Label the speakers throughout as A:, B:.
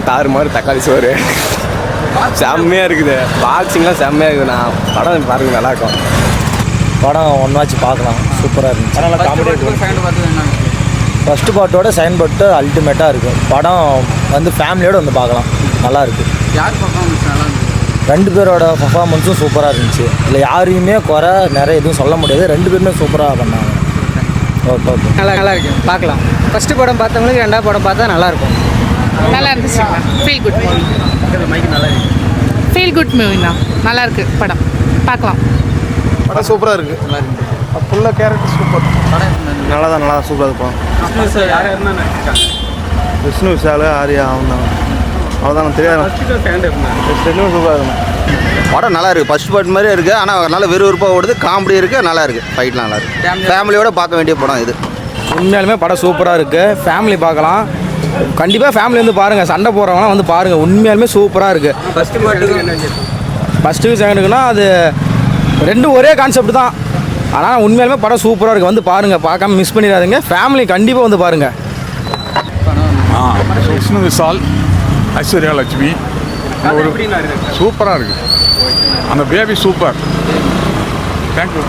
A: தாறு மாதிரி தக்காளி சோறு செம்மையாக இருக்குது. பாக்ஸிங்லாம் செம்மையாக இருக்குதுண்ணா. படம் பாருங்க நல்லாயிருக்கும்.
B: படம் ஒன்றாச்சு பார்க்கலாம். சூப்பராக இருந்துச்சு. நல்லா காமெடியாக. ஃபஸ்ட்டு பாட்டோட செகண்ட் பாட்டு அல்டிமேட்டாக இருக்குது. படம் வந்து ஃபேமிலியோடு வந்து பார்க்கலாம். நல்லாயிருக்கு.
C: யார் பர்ஃபார்மன்ஸ் நல்லா இருந்துச்சு?
B: ரெண்டு பேரோட பர்ஃபார்மன்ஸும் சூப்பராக இருந்துச்சு. இல்லை யாரையுமே குறை நிறைய எதுவும் சொல்ல முடியாது. ரெண்டு பேருமே சூப்பராக பண்ணாங்க. Okay okay.
D: நல்லா இருக்கு. பார்க்கலாம். ஃபஸ்ட்டு படம் பார்த்தவங்களுக்கு ரெண்டாவது படம் பார்த்தா நல்லாயிருக்கும்.
E: நல்லா இருந்துச்சு. Feel good movie. Feel good மூவிண்ணா. நல்லா இருக்கு படம். பார்க்கலாம்.
F: படம் சூப்பராக இருக்குது.
C: நல்லா இருக்கு.
F: ஃபுல்லாக கேரக்டர் சூப்பர்.
C: படம்
F: நல்லா தான் சூப்பராக இருப்பான். விஷ்ணு விஷால் ஆரியா அவன் தான். அவ்வளோதான் தெரியாது. சூப்பராக இருக்கும்.
G: படம் நல்லா இருக்குது. ஃபஸ்ட் பார்ட் மாதிரியே இருக்குது. ஆனால் நல்லா விறுவிறுப்பாக ஓடுது. காமெடி இருக்குது. நல்லா இருக்குது. ஃபைட்லாம் நல்லா இருக்குது. ஃபேமிலியோடு பார்க்க வேண்டிய படம் இது.
B: உண்மையாலுமே படம் சூப்பராக இருக்குது. ஃபேமிலி பார்க்கலாம். கண்டிப்பாக ஃபேமிலி வந்து பாருங்கள். சண்டை போடுறவங்களாம் வந்து பாருங்கள். உண்மையாலுமே சூப்பராக இருக்குது. ஃபஸ்ட்டுக்கு செகண்டுக்குன்னா அது ரெண்டும் ஒரே கான்செப்ட் தான். ஆனால் உண்மையாலுமே படம் சூப்பராக இருக்குது. வந்து பாருங்கள். பார்க்காம மிஸ் பண்ணிடாதீங்க. ஃபேமிலி கண்டிப்பாக வந்து பாருங்கள்.
H: விஷ்ணு விஷால், ஐஸ்வர்யா லட்சுமி ஒரு சூப்பராக இருக்குது. அந்த பேபி சூப்பர். தேங்க்யூ.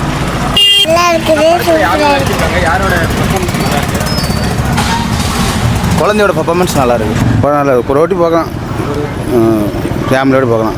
G: குழந்தையோட பர்ஃபார்மன்ஸ் நல்லா இருக்குது. படம் நல்லா இருக்குது. ஒரு வாட்டி பார்க்கலாம். ஃபேமிலியோடு பார்க்கலாம்.